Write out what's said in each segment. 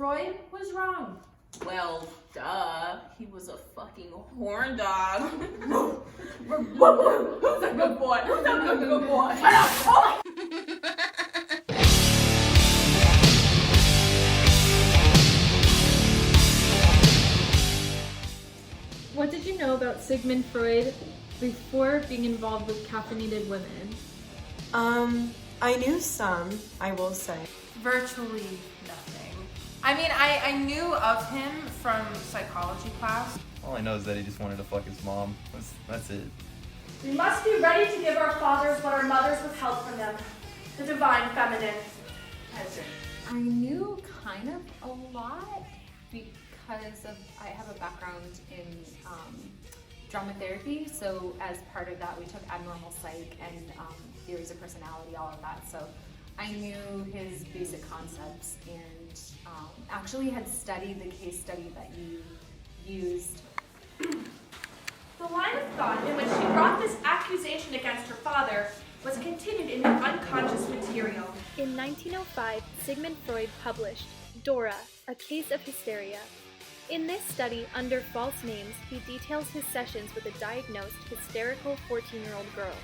Freud was wrong. Well, duh. He was a fucking horn dog. Who's a good boy? Who's a good boy? What did you know about Sigmund Freud before being involved with Caffeinated Women? I knew some, I will say. Virtually nothing. I mean, I knew of him from psychology class. All I know is that he just wanted to fuck his mom. That's it. We must be ready to give our fathers what our mothers withheld from them. The divine feminine. I knew kind of a lot because I have a background in drama therapy, so as part of that we took abnormal psych and theories of personality, all of that. So I knew his basic concepts and actually had studied the case study that you used. The line of thought in which she brought this accusation against her father was continued in the unconscious material. In 1905, Sigmund Freud published Dora, A Case of Hysteria. In this study, under false names, he details his sessions with a diagnosed hysterical 14-year-old girl.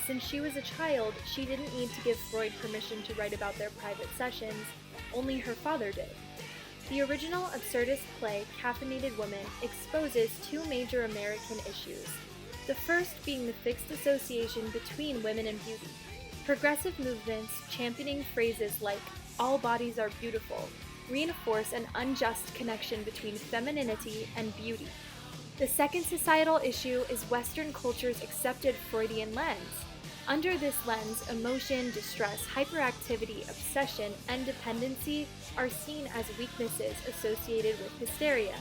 Since she was a child, she didn't need to give Freud permission to write about their private sessions, only her father did. The original absurdist play, Caffeinated Women, exposes two major American issues. The first being the fixed association between women and beauty. Progressive movements championing phrases like, all bodies are beautiful, reinforce an unjust connection between femininity and beauty. The second societal issue is Western culture's accepted Freudian lens. Under this lens, emotion, distress, hyperactivity, obsession, and dependency are seen as weaknesses associated with hysteria.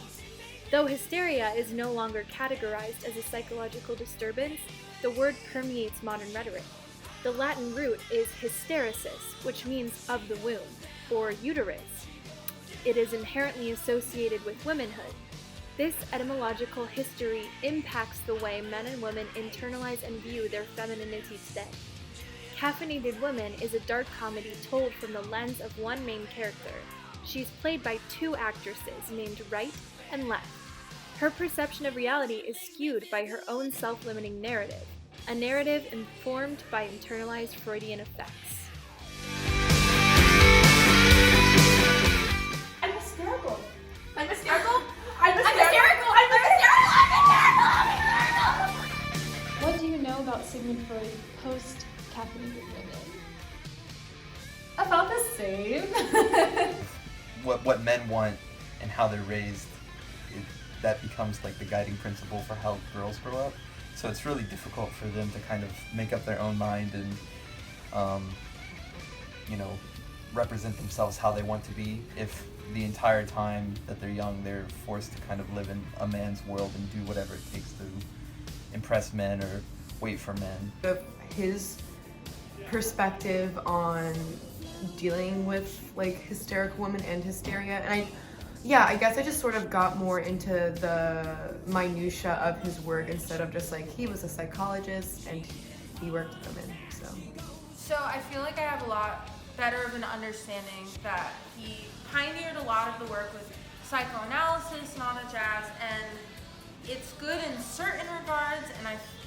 Though hysteria is no longer categorized as a psychological disturbance, the word permeates modern rhetoric. The Latin root is hysteresis, which means of the womb, or uterus. It is inherently associated with womanhood. This etymological history impacts the way men and women internalize and view their femininity today. Caffeinated Women is a dark comedy told from the lens of one main character. She's played by two actresses named Right and Left. Her perception of reality is skewed by her own self-limiting narrative, a narrative informed by internalized Freudian effects. I'm hysterical. I'm hysterical? I'm hysterical. I'm hysterical. I'm hysterical. What do you know about Sigmund Freud post-Caffeinated Women? I felt the same. What men want and how they're raised, that becomes like the guiding principle for how girls grow up. So it's really difficult for them to kind of make up their own mind and, represent themselves how they want to be if the entire time that they're young they're forced to kind of live in a man's world and do whatever it takes to impress men or wait for men. His perspective on dealing with like hysterical women and hysteria, and I guess I just sort of got more into the minutia of his work instead of just like he was a psychologist and he worked with women. So I feel like I have a lot better of an understanding that he pioneered a lot of the work with psychoanalysis and all that jazz, and it's good in certain regards,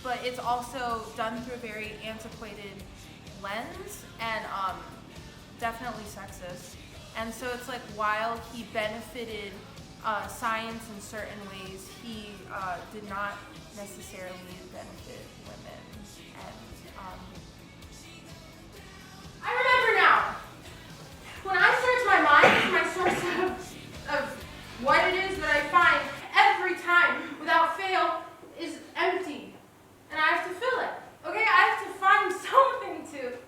but it's also done through a very antiquated lens and definitely sexist. And so it's like while he benefited science in certain ways, he did not necessarily benefit women. And I remember now. When I search my mind, my source of what it is that I find every time, without fail, is empty. And I have to fill it. Okay? I have to find something to.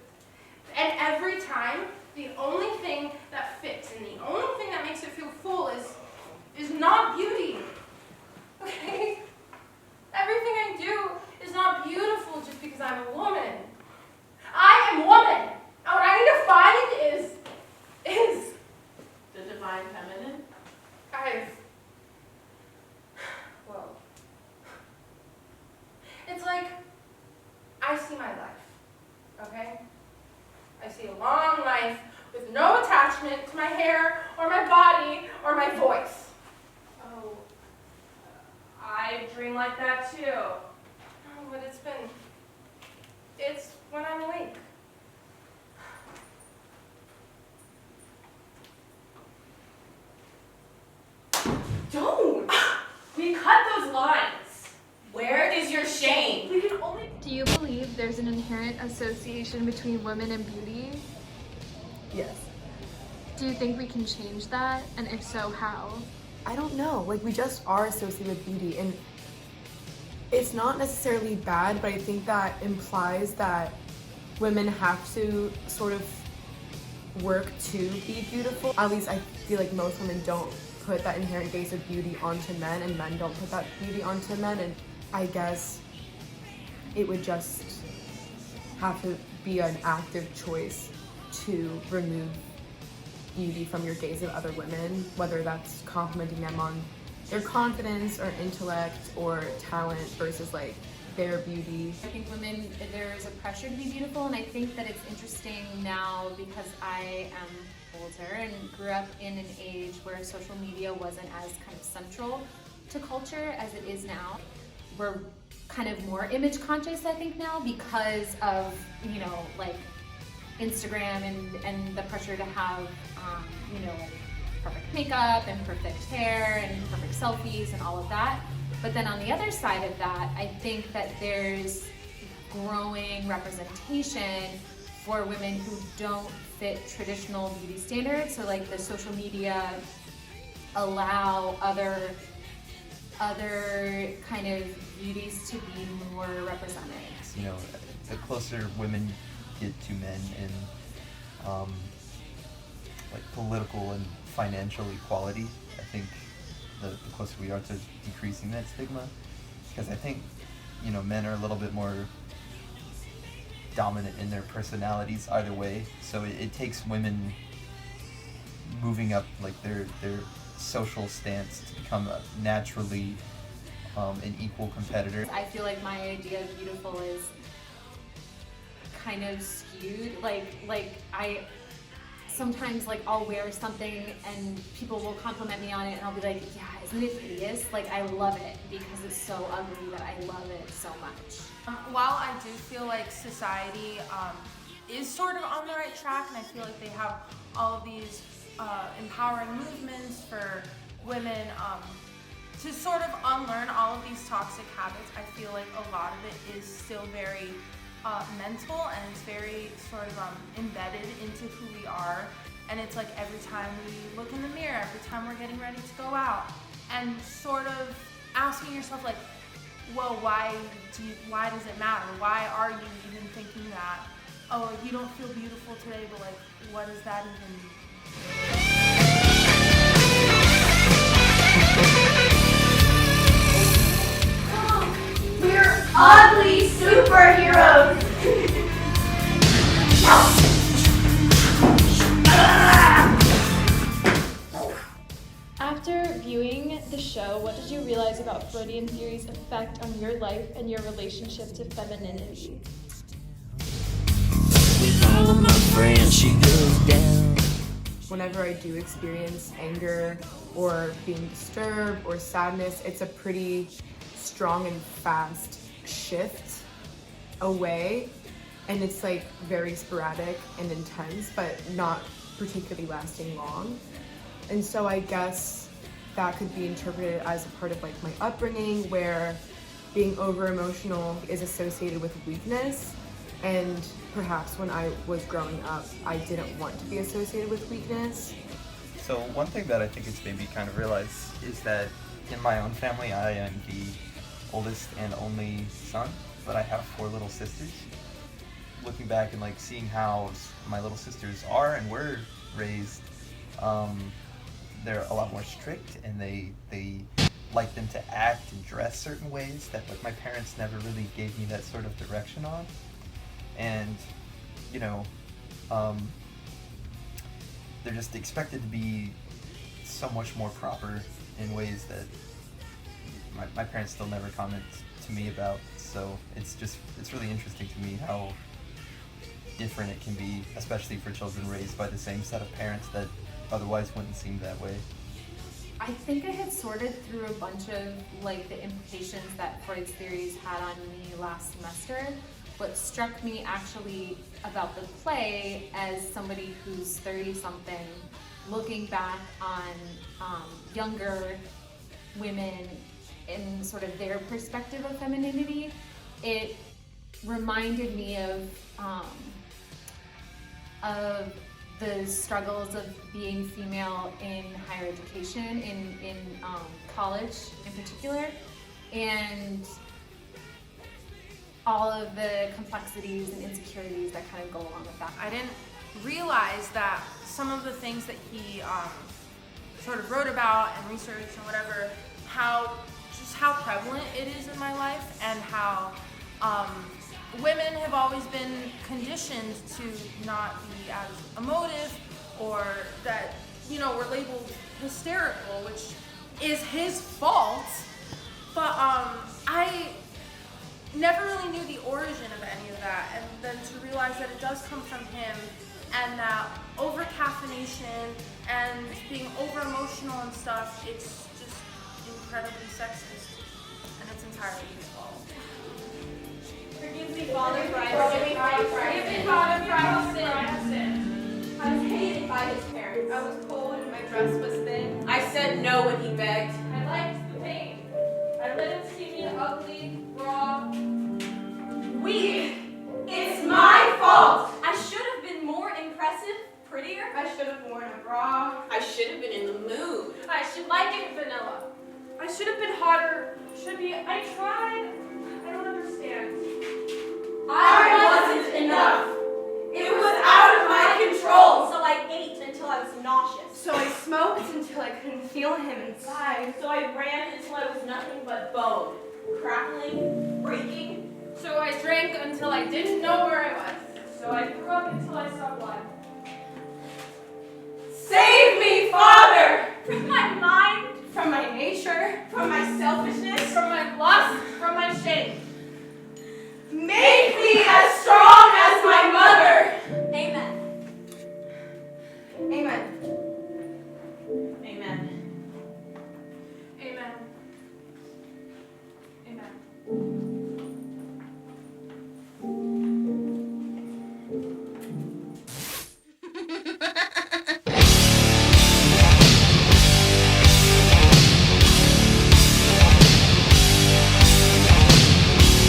And every time, the only thing that fits and the only thing that makes it feel full is not beauty. Okay? Everything I do is not beautiful just because I'm a woman. or my body, or my voice. Oh, I dream like that too. Oh, but it's when I'm awake. Don't! We cut those lines. Where is your shame? We can only. Do you believe there's an inherent association between women and beauty? Yes. Do you think we can change that? And if so, how? I don't know. Like, we just are associated with beauty, and it's not necessarily bad, but I think that implies that women have to sort of work to be beautiful. At least I feel like most women don't put that inherent base of beauty onto men, and men don't put that beauty onto men, and I guess it would just have to be an active choice to remove beauty from your gaze of other women, whether that's complimenting them on their confidence or intellect or talent versus like their beauty. I think women, there is a pressure to be beautiful, and I think that it's interesting now because I am older and grew up in an age where social media wasn't as kind of central to culture as it is now. We're kind of more image conscious, I think, now because of, you know, like Instagram and the pressure to have, you know, like perfect makeup and perfect hair and perfect selfies and all of that. But then on the other side of that, I think that there's growing representation for women who don't fit traditional beauty standards. So like the social media allow other kind of beauties to be more represented. You know, the closer women get to men in like political and financial equality, I think the closer we are to decreasing that stigma. Because I think, you know, men are a little bit more dominant in their personalities either way. So it takes women moving up like their social stance to become a naturally an equal competitor. I feel like my idea of beautiful is kind of skewed. Like I sometimes like I'll wear something and people will compliment me on it and I'll be like, yeah, isn't it hideous? Like I love it because it's so ugly that I love it so much. While I do feel like society is sort of on the right track, and I feel like they have all of these empowering movements for women to sort of unlearn all of these toxic habits, I feel like a lot of it is still very mental, and it's very sort of embedded into who we are. And it's like every time we look in the mirror, every time we're getting ready to go out, and sort of asking yourself like, well, why does it matter? Why are you even thinking that? Oh, you don't feel beautiful today, but like, what does that even mean? We're ugly superheroes! After viewing the show, what did you realize about Freudian theory's effect on your life and your relationship to femininity? Whenever I do experience anger or being disturbed or sadness, it's a pretty strong and fast shift away, and it's like very sporadic and intense, but not particularly lasting long. And so I guess that could be interpreted as a part of like my upbringing, where being over emotional is associated with weakness, and perhaps when I was growing up I didn't want to be associated with weakness. So one thing that I think it's made me kind of realize is that in my own family I am the oldest and only son, but I have 4 little sisters. Looking back and like seeing how my little sisters are and were raised, they're a lot more strict, and they like them to act and dress certain ways that like my parents never really gave me that sort of direction on. And you know, they're just expected to be so much more proper in ways that my parents still never comment to me about. So it's really interesting to me how different it can be, especially for children raised by the same set of parents that otherwise wouldn't seem that way? I think I had sorted through a bunch of like the implications that Freud's theories had on me last semester. What struck me actually about the play as somebody who's 30-something, looking back on younger women in sort of their perspective of femininity, it reminded me of the struggles of being female in higher education, in college in particular, and all of the complexities and insecurities that kind of go along with that. I didn't realize that some of the things that he sort of wrote about and researched and whatever, how prevalent it is in my life, and how women have always been conditioned to not be as emotive, or that, you know, we're labeled hysterical, which is his fault. But I never really knew the origin of any of that, and then to realize that it does come from him, and that over caffeination and being over emotional and stuff, it's just incredibly sexist, and it's entirely his fault. Forgive me, Father, for I have sinned. Forgive me, Father, for I have sinned. I was hated by his parents. I was cold and my dress was thin. I said no when he begged. I liked the pain. I let him see me ugly, raw, weak. It's my fault. I should have been more impressive, prettier. I should have worn a bra. I should have been in the mood. I should like it vanilla. I should have been hotter. I tried. I don't understand. I wasn't enough. It was out of my control. So I ate until I was nauseous. So I smoked until I couldn't feel him inside. So I ran until I was nothing but bone, crackling, breaking. So I drank until I didn't know where I was. So I threw up until I saw blood. Save me, Father! From my mind, from my nature, from my